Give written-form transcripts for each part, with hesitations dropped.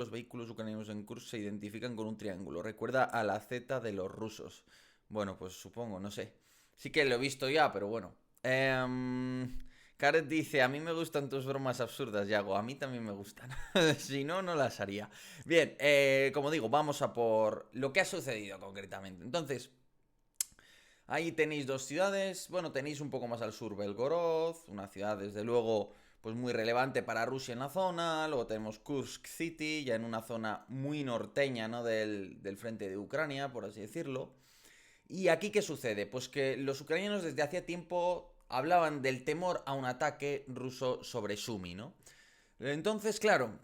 Los vehículos ucranianos en Kursk se identifican con un triángulo. Recuerda a la Z de los rusos. Bueno, pues supongo, no sé. Sí que lo he visto ya, pero bueno. Karet dice, a mí me gustan tus bromas absurdas, Yago. A mí también me gustan. Si no, no las haría. Bien, como digo, vamos a por lo que ha sucedido concretamente. Entonces, ahí tenéis dos ciudades. Bueno, tenéis un poco más al sur Belgorod, una ciudad desde luego pues muy relevante para Rusia en la zona. Luego tenemos Kursk City, ya en una zona muy norteña, ¿no? Del frente de Ucrania, por así decirlo. ¿Y aquí qué sucede? Pues que los ucranianos desde hacía tiempo hablaban del temor a un ataque ruso sobre Sumi, ¿no? Entonces, claro,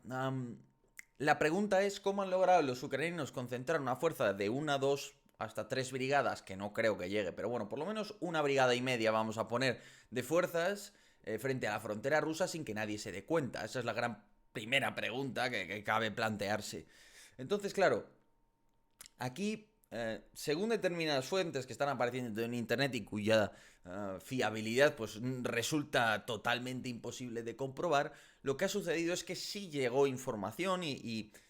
la pregunta es cómo han logrado los ucranianos concentrar una fuerza de una, dos, hasta tres brigadas, que no creo que llegue, pero bueno, por lo menos una brigada y media vamos a poner de fuerzas frente a la frontera rusa sin que nadie se dé cuenta. Esa es la gran primera pregunta que cabe plantearse. Entonces, claro, aquí, según determinadas fuentes que están apareciendo en internet y cuya fiabilidad pues resulta totalmente imposible de comprobar, lo que ha sucedido es que sí llegó información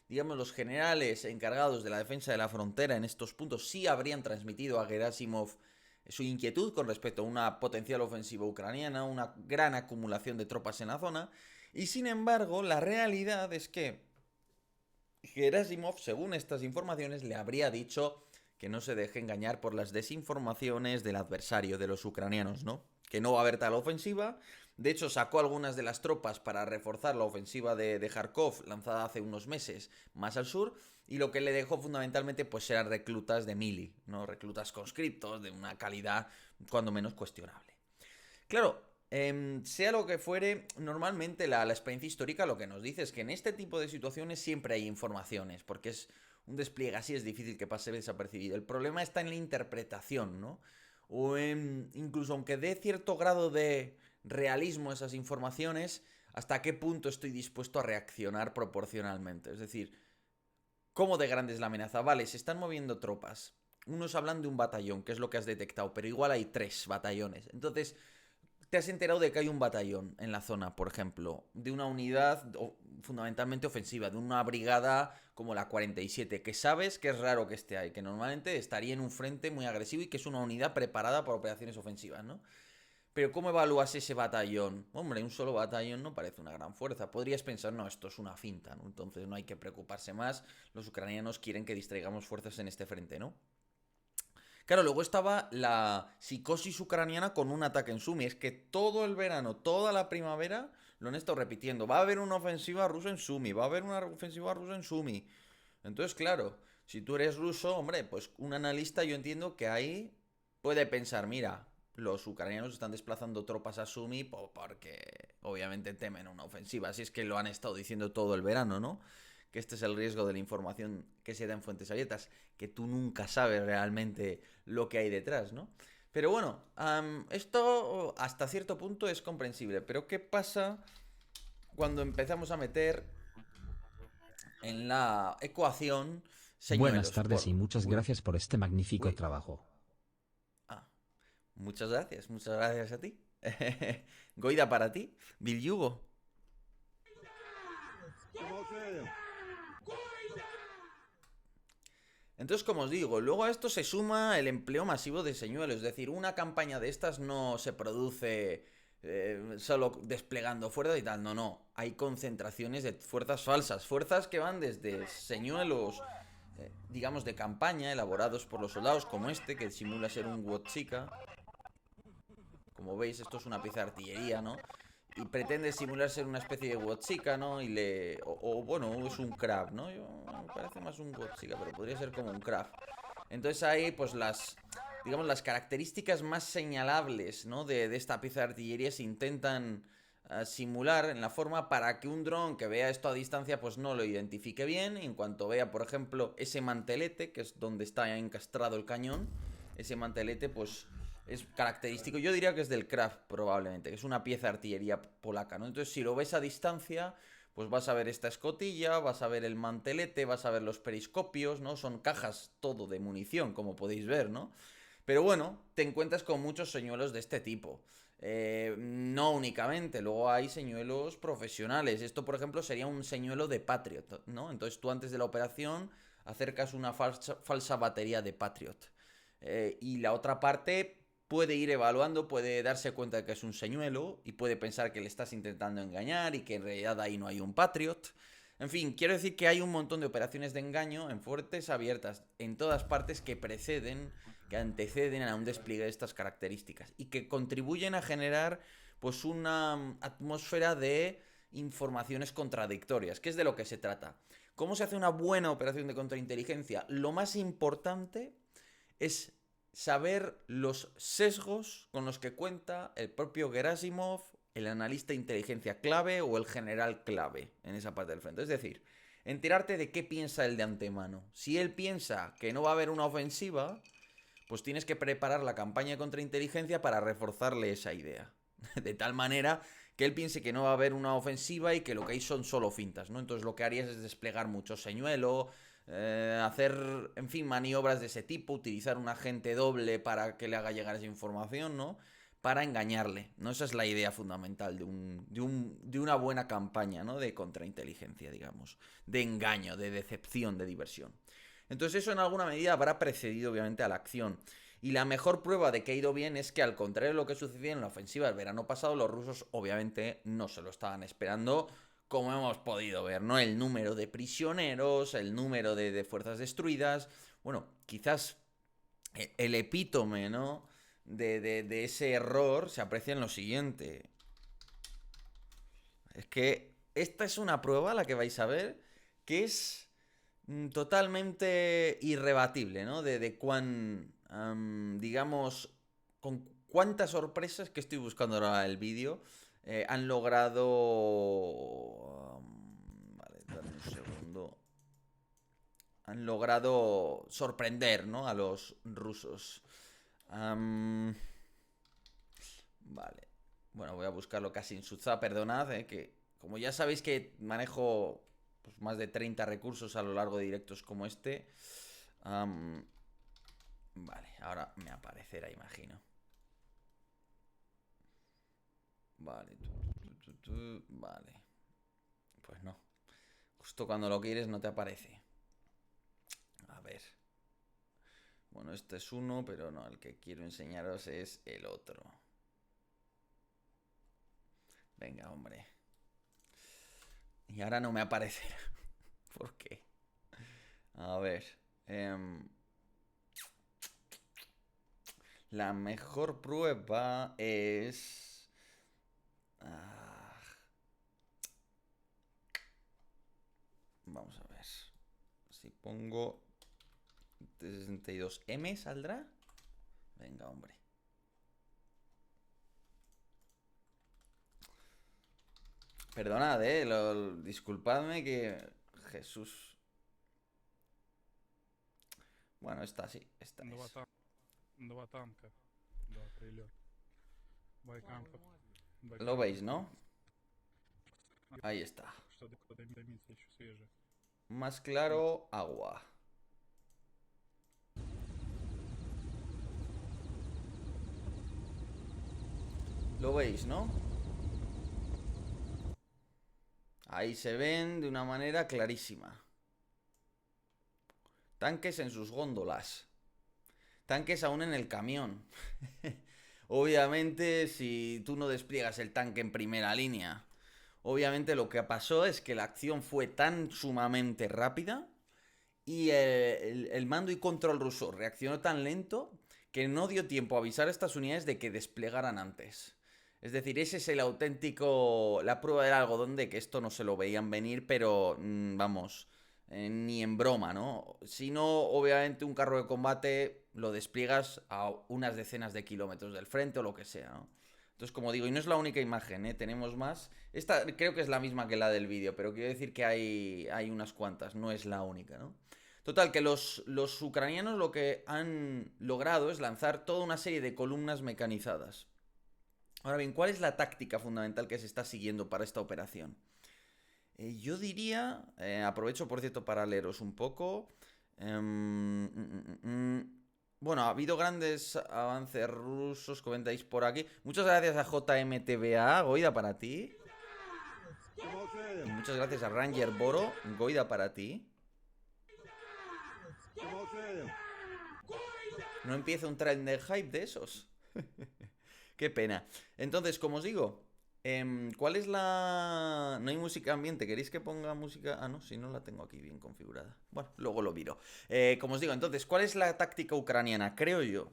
digamos los generales encargados de la defensa de la frontera en estos puntos sí habrían transmitido a Gerasimov su inquietud con respecto a una potencial ofensiva ucraniana, una gran acumulación de tropas en la zona, y sin embargo la realidad es que Gerasimov, según estas informaciones, le habría dicho que no se deje engañar por las desinformaciones del adversario, de los ucranianos, ¿no? Que no va a haber tal ofensiva. De hecho, sacó algunas de las tropas para reforzar la ofensiva de Kharkov, lanzada hace unos meses más al sur, y lo que le dejó fundamentalmente pues eran reclutas de mili, ¿no? Reclutas conscriptos de una calidad cuando menos cuestionable. Claro, sea lo que fuere, normalmente la experiencia histórica lo que nos dice es que en este tipo de situaciones siempre hay informaciones, porque es un despliegue así, es difícil que pase desapercibido. El problema está en la interpretación, ¿no? O en, incluso aunque dé cierto grado de realismo a esas informaciones, hasta qué punto estoy dispuesto a reaccionar proporcionalmente. Es decir, ¿cómo de grande es la amenaza? Vale, se están moviendo tropas. Unos hablan de un batallón, que es lo que has detectado, pero igual hay tres batallones. Entonces, te has enterado de que hay un batallón en la zona, por ejemplo, de una unidad fundamentalmente ofensiva, de una brigada como la 47, que sabes que es raro que esté ahí, que normalmente estaría en un frente muy agresivo y que es una unidad preparada para operaciones ofensivas, ¿no? Pero ¿cómo evalúas ese batallón? Hombre, un solo batallón no parece una gran fuerza. Podrías pensar, no, esto es una finta, ¿no? Entonces no hay que preocuparse más. Los ucranianos quieren que distraigamos fuerzas en este frente, ¿no? Claro, luego estaba la psicosis ucraniana con un ataque en Sumi. Es que todo el verano, toda la primavera, lo han estado repitiendo. Va a haber una ofensiva rusa en Sumi, va a haber una ofensiva rusa en Sumi. Entonces, claro, si tú eres ruso, hombre, pues un analista yo entiendo que ahí puede pensar, mira, los ucranianos están desplazando tropas a Sumi porque obviamente temen una ofensiva. Así es que lo han estado diciendo todo el verano, ¿no? Que este es el riesgo de la información que se da en fuentes abiertas, que tú nunca sabes realmente lo que hay detrás, ¿no? Pero bueno, esto hasta cierto punto es comprensible, pero ¿qué pasa cuando empezamos a meter en la ecuación Buenas señuelos? tardes y muchas Uy, gracias por este magnífico uy. trabajo. Ah, muchas gracias a ti. Goida para ti, Bill Yugo. Entonces, como os digo, luego a esto se suma el empleo masivo de señuelos. Es decir, una campaña de estas no se produce solo desplegando fuerzas y tal. No, no. Hay concentraciones de fuerzas falsas. Fuerzas que van desde señuelos, digamos, de campaña, elaborados por los soldados, como este, que simula ser un Wotsika. Como veis, esto es una pieza de artillería, ¿no? Y pretende simular ser una especie de Wotsika, ¿no? Bueno, es un Crab, ¿no? Me parece más un Wotsika, pero podría ser como un Crab. Entonces ahí, pues digamos, las características más señalables, ¿no? De esta pieza de artillería se intentan simular en la forma para que un dron que vea esto a distancia, pues no lo identifique bien. Y en cuanto vea, por ejemplo, ese mantelete, que es donde está encastrado el cañón, ese mantelete, pues es característico. Yo diría que es del Kraft, probablemente, que es una pieza de artillería polaca, ¿no? Entonces, si lo ves a distancia, pues vas a ver esta escotilla, vas a ver el mantelete, vas a ver los periscopios, ¿no? Son cajas todo de munición, como podéis ver, ¿no? Pero bueno, te encuentras con muchos señuelos de este tipo. No únicamente, luego hay señuelos profesionales. Esto, por ejemplo, sería un señuelo de Patriot, ¿no? Entonces tú antes de la operación acercas una falsa batería de Patriot. Y la otra parte puede ir evaluando, puede darse cuenta de que es un señuelo y puede pensar que le estás intentando engañar y que en realidad ahí no hay un Patriot. En fin, quiero decir que hay un montón de operaciones de engaño en fuertes abiertas en todas partes que preceden, que anteceden a un despliegue de estas características y que contribuyen a generar pues una atmósfera de informaciones contradictorias, que es de lo que se trata. ¿Cómo se hace una buena operación de contrainteligencia? Lo más importante es saber los sesgos con los que cuenta el propio Gerasimov, el analista de inteligencia clave o el general clave en esa parte del frente. Es decir, enterarte de qué piensa él de antemano. Si él piensa que no va a haber una ofensiva, pues tienes que preparar la campaña de contrainteligencia para reforzarle esa idea. De tal manera que él piense que no va a haber una ofensiva y que lo que hay son solo fintas, ¿no? Entonces lo que harías es desplegar mucho señuelo, hacer, en fin, maniobras de ese tipo, utilizar un agente doble para que le haga llegar esa información, ¿no? Para engañarle, ¿no? Esa es la idea fundamental de una buena campaña, ¿no? De contrainteligencia, digamos. De engaño, de decepción, de diversión. Entonces eso en alguna medida habrá precedido obviamente a la acción. Y la mejor prueba de que ha ido bien es que al contrario de lo que sucedió en la ofensiva del verano pasado, los rusos obviamente no se lo estaban esperando, como hemos podido ver, ¿no? El número de prisioneros, el número de fuerzas destruidas. Bueno, quizás el epítome, ¿no? De ese error se aprecia en lo siguiente. Es que esta es una prueba, la que vais a ver, que es totalmente irrebatible, ¿no? De cuán, digamos, con cuántas sorpresas, que estoy buscando ahora el vídeo, han logrado... vale, dame un segundo. Han logrado sorprender, ¿no? A los rusos. Vale. Bueno, voy a buscarlo casi en Suza, perdonad, que como ya sabéis que manejo pues, más de 30 recursos a lo largo de directos como este. Vale, ahora me aparecerá, imagino. Vale, vale. Pues no. Justo cuando lo quieres no te aparece. A ver. Bueno, este es uno, pero no, el que quiero enseñaros es el otro. Venga, hombre. Y ahora no me aparecerá. ¿Por qué? A ver. La mejor prueba es... vamos a ver. Si pongo T62M, ¿saldrá? Venga, hombre. Perdonad, disculpadme que... Jesús. Bueno, esta sí, esta es. Два танка. Да, прилет. Байкамка. Lo veis, ¿no? Ahí está. Что дымится еще свежее. Más claro, agua. Lo veis, ¿no? Ahí se ven de una manera clarísima. Tanques en sus góndolas. Tanques aún en el camión. Obviamente, si tú no despliegas el tanque en primera línea, obviamente lo que pasó es que la acción fue tan sumamente rápida y el mando y control ruso reaccionó tan lento que no dio tiempo a avisar a estas unidades de que desplegaran antes. Es decir, ese es el auténtico... la prueba del algodón de que esto no se lo veían venir, pero vamos, ni en broma, ¿no? Si no, obviamente un carro de combate lo despliegas a unas decenas de kilómetros del frente o lo que sea, ¿no? Entonces, como digo, y no es la única imagen, ¿eh? Tenemos más. Esta creo que es la misma que la del vídeo, pero quiero decir que hay unas cuantas, no es la única, ¿no? Total, que los ucranianos lo que han logrado es lanzar toda una serie de columnas mecanizadas. Ahora bien, ¿cuál es la táctica fundamental que se está siguiendo para esta operación? Yo diría, aprovecho por cierto para leeros un poco. Bueno, ha habido grandes avances rusos, comentáis por aquí. Muchas gracias a JMTBA, Goida para ti. Y muchas gracias a Ranger Boro, Goida para ti. No empieza un trend de hype de esos. Qué pena. Entonces, como os digo, ¿cuál es la...? No hay música ambiente. ¿Queréis que ponga música? Ah, no, si no la tengo aquí bien configurada. Bueno, luego lo miro. Como os digo, entonces, ¿cuál es la táctica ucraniana? Creo yo.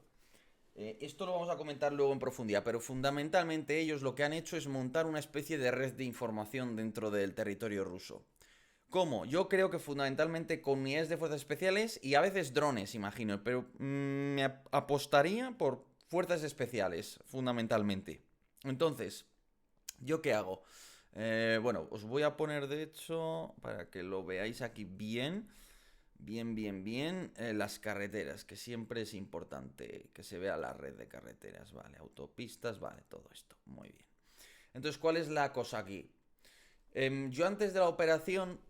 Esto lo vamos a comentar luego en profundidad, pero fundamentalmente ellos lo que han hecho es montar una especie de red de información dentro del territorio ruso. ¿Cómo? Yo creo que fundamentalmente con unidades de fuerzas especiales y a veces drones, imagino, pero me apostaría por fuerzas especiales, fundamentalmente. Entonces, ¿yo qué hago? Bueno, os voy a poner de hecho, para que lo veáis aquí bien, bien, las carreteras, que siempre es importante que se vea la red de carreteras, vale, autopistas, vale, todo esto, muy bien. Entonces, ¿cuál es la cosa aquí? Yo antes de la operación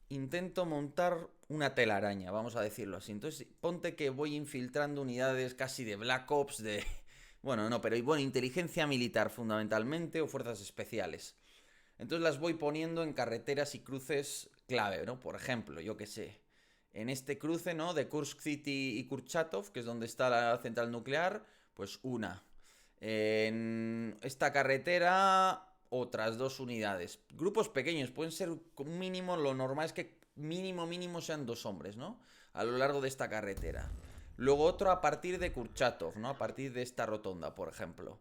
intento montar una telaraña, vamos a decirlo así. Entonces, ponte que voy infiltrando unidades casi de Black Ops, de... Bueno, no, pero bueno, inteligencia militar fundamentalmente o fuerzas especiales. Entonces las voy poniendo en carreteras y cruces clave, ¿no? Por ejemplo, yo qué sé, en este cruce, ¿no? De Kursk City y Kurchatov, que es donde está la central nuclear, pues una. En esta carretera, otras dos unidades. Grupos pequeños, pueden ser un mínimo, lo normal es que mínimo sean dos hombres, ¿no? A lo largo de esta carretera. Luego otro a partir de Kurchatov, ¿no? A partir de esta rotonda, por ejemplo.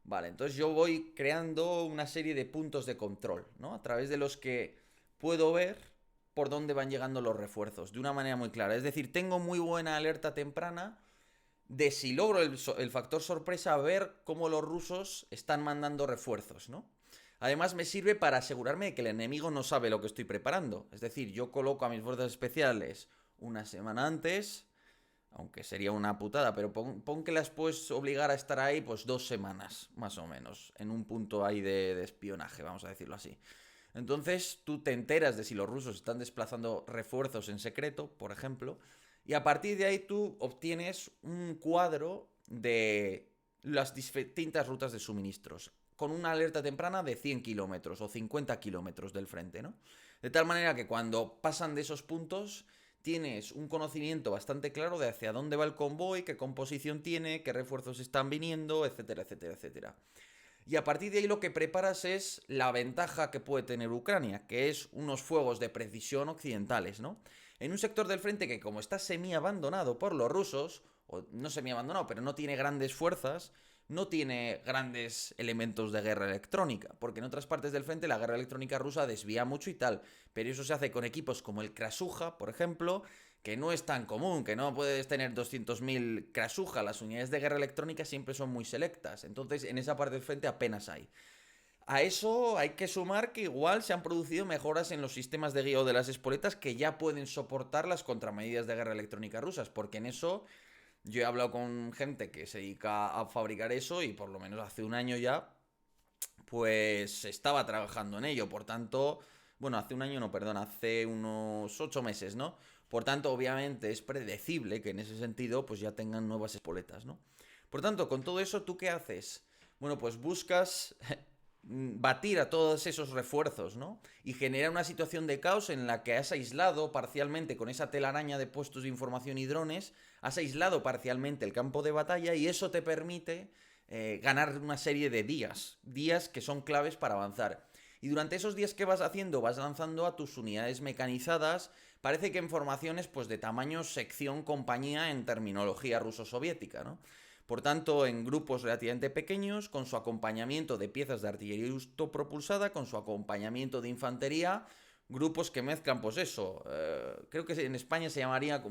Vale, entonces yo voy creando una serie de puntos de control, ¿no? A través de los que puedo ver por dónde van llegando los refuerzos, de una manera muy clara. Es decir, tengo muy buena alerta temprana de si logro el factor sorpresa, ver cómo los rusos están mandando refuerzos, ¿no? Además me sirve para asegurarme de que el enemigo no sabe lo que estoy preparando. Es decir, yo coloco a mis fuerzas especiales una semana antes, aunque sería una putada, pero pon que las puedes obligar a estar ahí pues 2 semanas, más o menos, en un punto ahí de espionaje, vamos a decirlo así. Entonces tú te enteras de si los rusos están desplazando refuerzos en secreto, por ejemplo, y a partir de ahí tú obtienes un cuadro de las distintas rutas de suministros, con una alerta temprana de 100 kilómetros o 50 kilómetros del frente, ¿no? De tal manera que cuando pasan de esos puntos tienes un conocimiento bastante claro de hacia dónde va el convoy, qué composición tiene, qué refuerzos están viniendo, etcétera, etcétera, etcétera. Y a partir de ahí lo que preparas es la ventaja que puede tener Ucrania, que es unos fuegos de precisión occidentales, ¿no? En un sector del frente que como está semi abandonado por los rusos, o no semi abandonado, pero no tiene grandes fuerzas, no tiene grandes elementos de guerra electrónica, porque en otras partes del frente la guerra electrónica rusa desvía mucho y tal, pero eso se hace con equipos como el Krasuja, por ejemplo, que no es tan común, que no puedes tener 200.000 Krasuja, las unidades de guerra electrónica siempre son muy selectas, entonces en esa parte del frente apenas hay. A eso hay que sumar que igual se han producido mejoras en los sistemas de guiado de las espoletas que ya pueden soportar las contramedidas de guerra electrónica rusas, porque en eso yo he hablado con gente que se dedica a fabricar eso y por lo menos hace un año ya, pues estaba trabajando en ello. Por tanto, bueno, hace un año no, perdón, hace unos 8 meses, ¿no? Por tanto, obviamente es predecible que en ese sentido pues ya tengan nuevas espoletas, ¿no? Por tanto, con todo eso, ¿tú qué haces? Bueno, pues buscas batir a todos esos refuerzos, ¿no? Y generar una situación de caos en la que has aislado parcialmente con esa telaraña de puestos de información y drones, has aislado parcialmente el campo de batalla y eso te permite ganar una serie de días que son claves para avanzar. Y durante esos días que vas haciendo, vas lanzando a tus unidades mecanizadas, parece que en formaciones pues de tamaño sección compañía en terminología ruso-soviética, ¿no? Por tanto, en grupos relativamente pequeños, con su acompañamiento de piezas de artillería autopropulsada, con su acompañamiento de infantería, grupos que mezclan, pues eso, creo que en España sería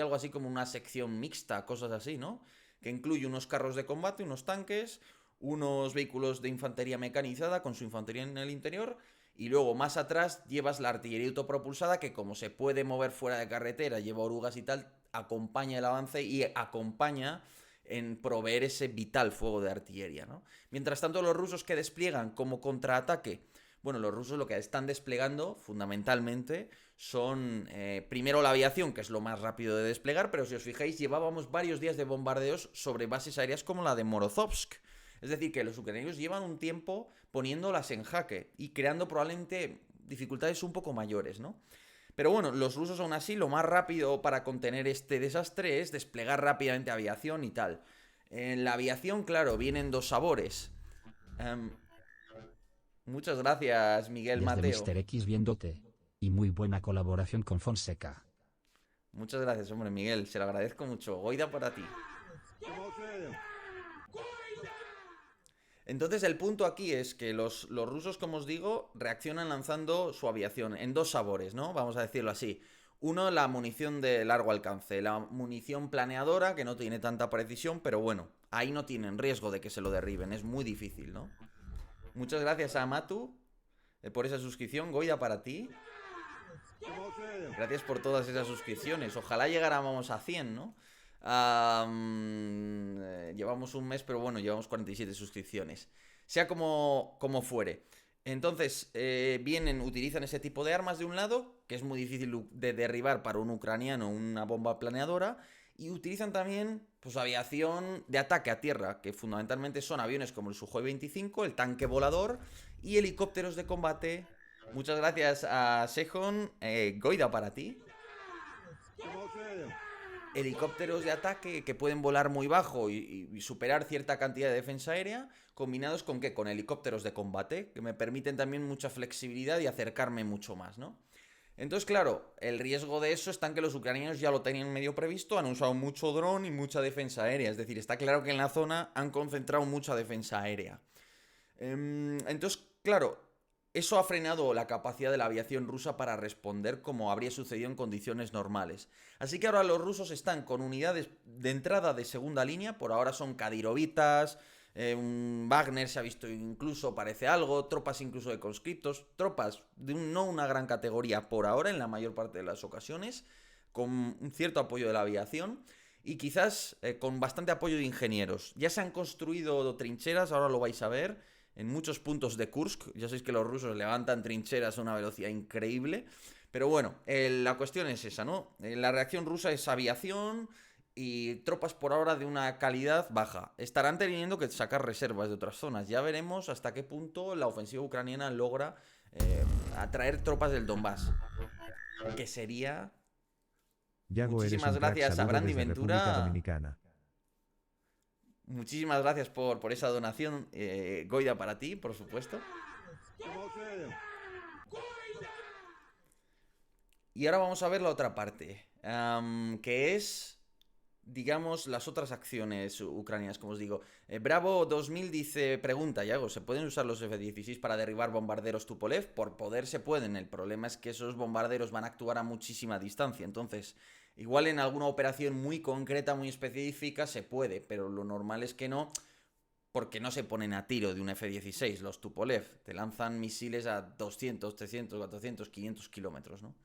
algo así como una sección mixta, cosas así, ¿no? Que incluye unos carros de combate, unos tanques, unos vehículos de infantería mecanizada con su infantería en el interior, y luego más atrás llevas la artillería autopropulsada que como se puede mover fuera de carretera, lleva orugas y tal, acompaña el avance y acompaña en proveer ese vital fuego de artillería, ¿no? Mientras tanto, los rusos que despliegan como contraataque, bueno, los rusos lo que están desplegando fundamentalmente son primero la aviación, que es lo más rápido de desplegar, pero si os fijáis, llevábamos varios días de bombardeos sobre bases aéreas como la de Morozovsk. Es decir, que los ucranianos llevan un tiempo poniéndolas en jaque y creando probablemente dificultades un poco mayores, ¿no? Pero bueno, los rusos aún así lo más rápido para contener este desastre es desplegar rápidamente aviación y tal. En la aviación, claro, vienen dos sabores. Em, muchas gracias, Miguel Desde Mateo. Mr. X viéndote. Y muy buena colaboración con Fonseca. Muchas gracias, hombre, Miguel. Se lo agradezco mucho. Goida para ti. Entonces el punto aquí es que los rusos, como os digo, reaccionan lanzando su aviación en dos sabores, ¿no? Vamos a decirlo así. Uno, la munición de largo alcance, la munición planeadora, que no tiene tanta precisión, pero bueno, ahí no tienen riesgo de que se lo derriben, es muy difícil, ¿no? Muchas gracias a Matu por esa suscripción, Goida para ti. Gracias por todas esas suscripciones, ojalá llegáramos a 100, ¿no? Llevamos un mes, pero bueno, llevamos 47 suscripciones. Sea como fuere. Entonces, utilizan ese tipo de armas de un lado, que es muy difícil de derribar para un ucraniano una bomba planeadora, y utilizan también pues aviación de ataque a tierra, que fundamentalmente son aviones como el Sukhoi 25, el tanque volador y helicópteros de combate. Muchas gracias a Sejón, Goida para ti. Helicópteros de ataque que pueden volar muy bajo y superar cierta cantidad de defensa aérea, combinados con ¿qué? Con helicópteros de combate, que me permiten también mucha flexibilidad y acercarme mucho más, ¿no? Entonces, claro, el riesgo de eso está en que los ucranianos ya lo tenían medio previsto, han usado mucho dron y mucha defensa aérea, es decir, está claro que en la zona han concentrado mucha defensa aérea. Entonces, claro, eso ha frenado la capacidad de la aviación rusa para responder como habría sucedido en condiciones normales. Así que ahora los rusos están con unidades de entrada de segunda línea, por ahora son Kadirovitas, un Wagner se ha visto incluso, parece algo, tropas incluso de conscriptos, tropas de no una gran categoría por ahora en la mayor parte de las ocasiones, con un cierto apoyo de la aviación y quizás con bastante apoyo de ingenieros. Ya se han construido trincheras, ahora lo vais a ver, en muchos puntos de Kursk. Ya sabéis que los rusos levantan trincheras a una velocidad increíble. Pero bueno, la cuestión es esa, ¿no? La reacción rusa es aviación y tropas por ahora de una calidad baja. Estarán teniendo que sacar reservas de otras zonas. Ya veremos hasta qué punto la ofensiva ucraniana logra atraer tropas del Donbass. Que sería... Yago, eres Muchísimas un crack, gracias a saludo Brandy desde República Ventura. Dominicana. Muchísimas gracias por esa donación, Goida, para ti, por supuesto. Y ahora vamos a ver la otra parte, que es, digamos, las otras acciones ucranianas, como os digo. Bravo 2000 dice, pregunta, Yago, ¿se pueden usar los F-16 para derribar bombarderos Tupolev? Por poder se pueden, el problema es que esos bombarderos van a actuar a muchísima distancia, entonces... Igual en alguna operación muy concreta, muy específica, se puede, pero lo normal es que no, porque no se ponen a tiro de un F-16, los Tupolev. Te lanzan misiles a 200, 300, 400, 500 kilómetros, ¿no?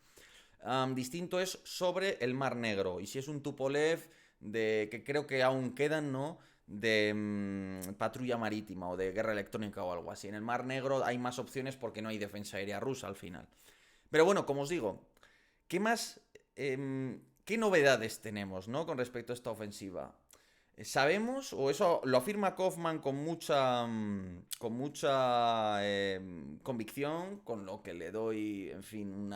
Distinto es sobre el Mar Negro, y si es un Tupolev que creo que aún quedan, ¿no? De patrulla marítima o de guerra electrónica o algo así. En el Mar Negro hay más opciones porque no hay defensa aérea rusa al final. Pero bueno, como os digo, ¿qué más... ¿Qué novedades tenemos, ¿no? Con respecto a esta ofensiva? Sabemos, o eso lo afirma Kaufman con mucha convicción, con lo que le doy, en fin,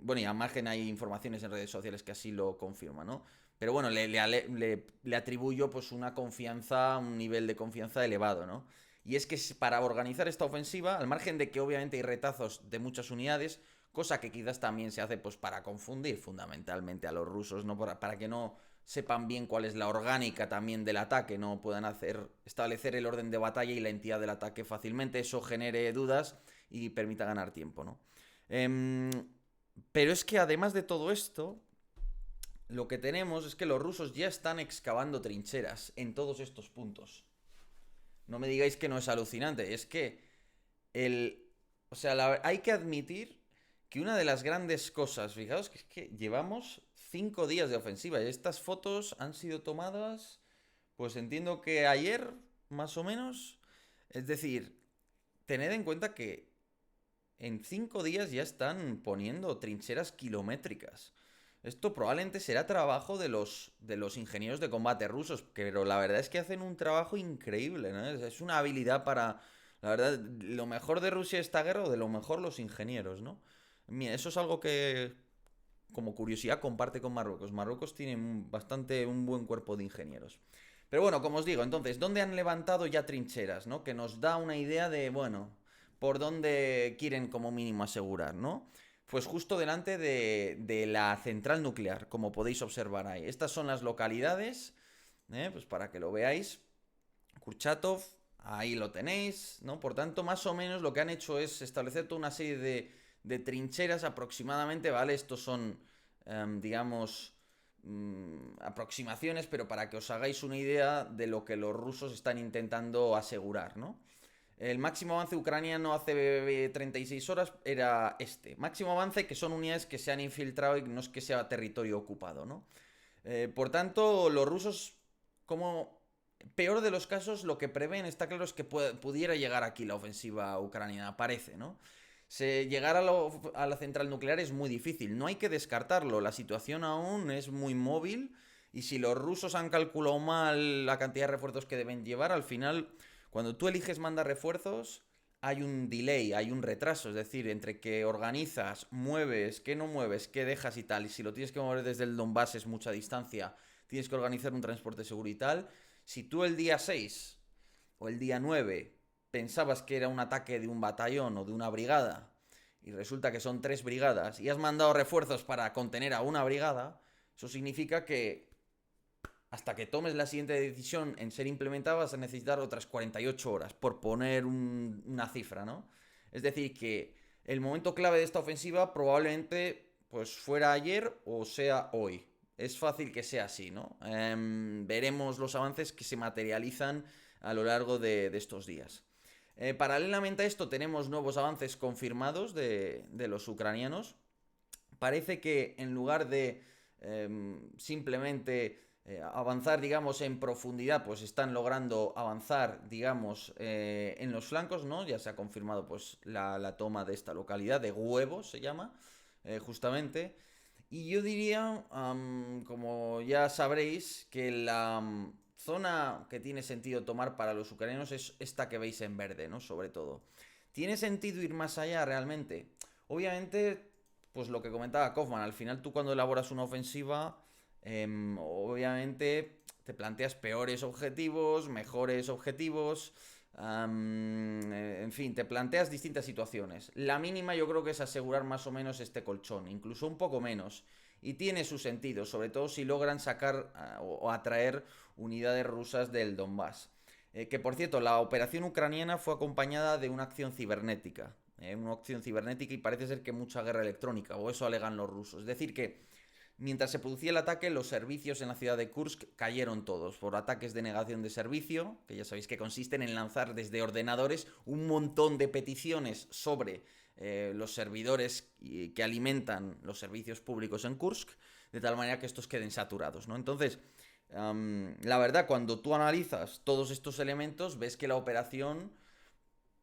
bueno, y a margen hay informaciones en redes sociales que así lo confirman, ¿no? Pero bueno, le atribuyo pues una confianza, un nivel de confianza elevado, ¿no? Y es que para organizar esta ofensiva, al margen de que obviamente hay retazos de muchas unidades, cosa que quizás también se hace pues para confundir fundamentalmente a los rusos, ¿no? Para que no sepan bien cuál es la orgánica también del ataque, no puedan establecer el orden de batalla y la entidad del ataque fácilmente, eso genere dudas y permita ganar tiempo, ¿no? Pero es que además de todo esto, lo que tenemos es que los rusos ya están excavando trincheras en todos estos puntos. No me digáis que no es alucinante, es que o sea, hay que admitir que una de las grandes cosas, fijaos, que es que llevamos 5 días de ofensiva y estas fotos han sido tomadas, pues entiendo que ayer, más o menos. Es decir, tened en cuenta que en 5 días ya están poniendo trincheras kilométricas. Esto probablemente será trabajo de los ingenieros de combate rusos, pero la verdad es que hacen un trabajo increíble, ¿no? Es una habilidad para... La verdad, lo mejor de Rusia esta guerra o de lo mejor los ingenieros, ¿no? Mira, eso es algo que, como curiosidad, comparte con Marruecos. Marruecos tiene un buen cuerpo de ingenieros. Pero bueno, como os digo, entonces, ¿dónde han levantado ya trincheras, ¿no? Que nos da una idea de, bueno, por dónde quieren como mínimo asegurar, ¿no? Pues justo delante de la central nuclear, como podéis observar ahí. Estas son las localidades, pues para que lo veáis. Kurchatov, ahí lo tenéis, ¿no? Por tanto, más o menos lo que han hecho es establecer toda una serie de trincheras aproximadamente, ¿vale? Estos son, digamos, aproximaciones, pero para que os hagáis una idea de lo que los rusos están intentando asegurar, ¿no? El máximo avance ucraniano hace 36 horas era este. Máximo avance que son unidades que se han infiltrado y no es que sea territorio ocupado, ¿no? Por tanto, los rusos, como peor de los casos, lo que prevén, está claro, es que pudiera llegar aquí la ofensiva ucraniana, parece, ¿no? Llegar a la central nuclear es muy difícil, no hay que descartarlo, la situación aún es muy móvil y si los rusos han calculado mal la cantidad de refuerzos que deben llevar, al final, cuando tú eliges mandar refuerzos, hay un delay, hay un retraso, es decir, entre que organizas, mueves, que no mueves, que dejas y tal, y si lo tienes que mover desde el Donbass es mucha distancia, tienes que organizar un transporte seguro y tal, si tú el día 6 o el día 9 pensabas que era un ataque de un batallón o de una brigada y resulta que son 3 brigadas y has mandado refuerzos para contener a una brigada, eso significa que hasta que tomes la siguiente decisión en ser implementada vas a necesitar otras 48 horas, por poner una cifra, ¿no? Es decir, que el momento clave de esta ofensiva probablemente pues fuera ayer o sea hoy. Es fácil que sea así, ¿no? Veremos los avances que se materializan a lo largo de estos días. Paralelamente a esto tenemos nuevos avances confirmados de los ucranianos. Parece que en lugar de simplemente avanzar, digamos, en profundidad, pues están logrando avanzar, digamos, en los flancos, ¿no? Ya se ha confirmado pues la toma de esta localidad, de Huevos se llama, justamente. Y yo diría, como ya sabréis, que la zona que tiene sentido tomar para los ucranianos es esta que veis en verde, ¿no? Sobre todo. ¿Tiene sentido ir más allá realmente? Obviamente, pues lo que comentaba Kaufman, al final tú cuando elaboras una ofensiva, obviamente te planteas peores objetivos, mejores objetivos, en fin, te planteas distintas situaciones. La mínima yo creo que es asegurar más o menos este colchón, incluso un poco menos. Y tiene su sentido, sobre todo si logran sacar o atraer unidades rusas del Donbass. Que por cierto, la operación ucraniana fue acompañada de una acción cibernética. Una acción cibernética y parece ser que mucha guerra electrónica, o eso alegan los rusos. Es decir, que mientras se producía el ataque, los servicios en la ciudad de Kursk cayeron todos por ataques de negación de servicio, que ya sabéis que consisten en lanzar desde ordenadores un montón de peticiones sobre los servidores que alimentan los servicios públicos en Kursk, de tal manera que estos queden saturados, ¿no? Entonces, la verdad, cuando tú analizas todos estos elementos, ves que la operación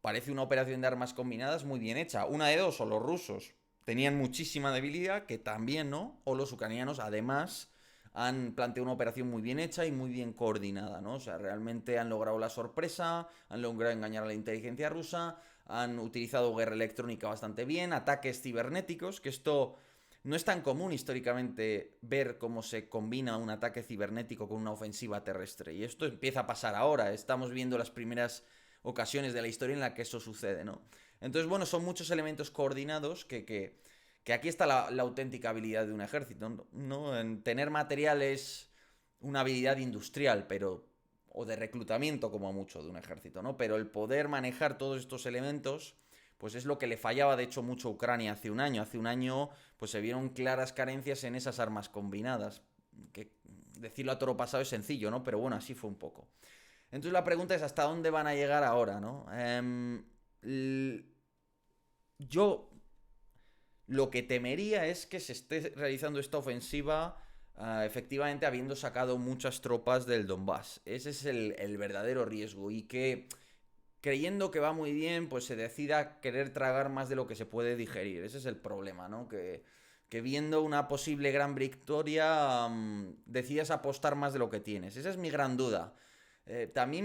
parece una operación de armas combinadas muy bien hecha. Una de dos, o los rusos tenían muchísima debilidad, que también no, o los ucranianos además han planteado una operación muy bien hecha y muy bien coordinada, ¿no? O sea, realmente han logrado la sorpresa, han logrado engañar a la inteligencia rusa, han utilizado guerra electrónica bastante bien, ataques cibernéticos, que esto no es tan común históricamente ver cómo se combina un ataque cibernético con una ofensiva terrestre. Y esto empieza a pasar ahora, estamos viendo las primeras ocasiones de la historia en la que eso sucede, ¿no? Entonces, bueno, son muchos elementos coordinados que aquí está la auténtica habilidad de un ejército, ¿no? En tener material es una habilidad industrial, pero o de reclutamiento como mucho de un ejército, ¿no? Pero el poder manejar todos estos elementos, pues es lo que le fallaba de hecho mucho a Ucrania hace un año. Hace un año pues se vieron claras carencias en esas armas combinadas, que decirlo a toro pasado es sencillo, ¿no? Pero bueno, así fue un poco. Entonces la pregunta es ¿hasta dónde van a llegar ahora, ¿no? Yo lo que temería es que se esté realizando esta ofensiva efectivamente habiendo sacado muchas tropas del Donbass. Ese es el verdadero riesgo y que creyendo que va muy bien, pues se decida a querer tragar más de lo que se puede digerir. Ese es el problema, ¿no? Que viendo una posible gran victoria, decidas apostar más de lo que tienes. Esa es mi gran duda. También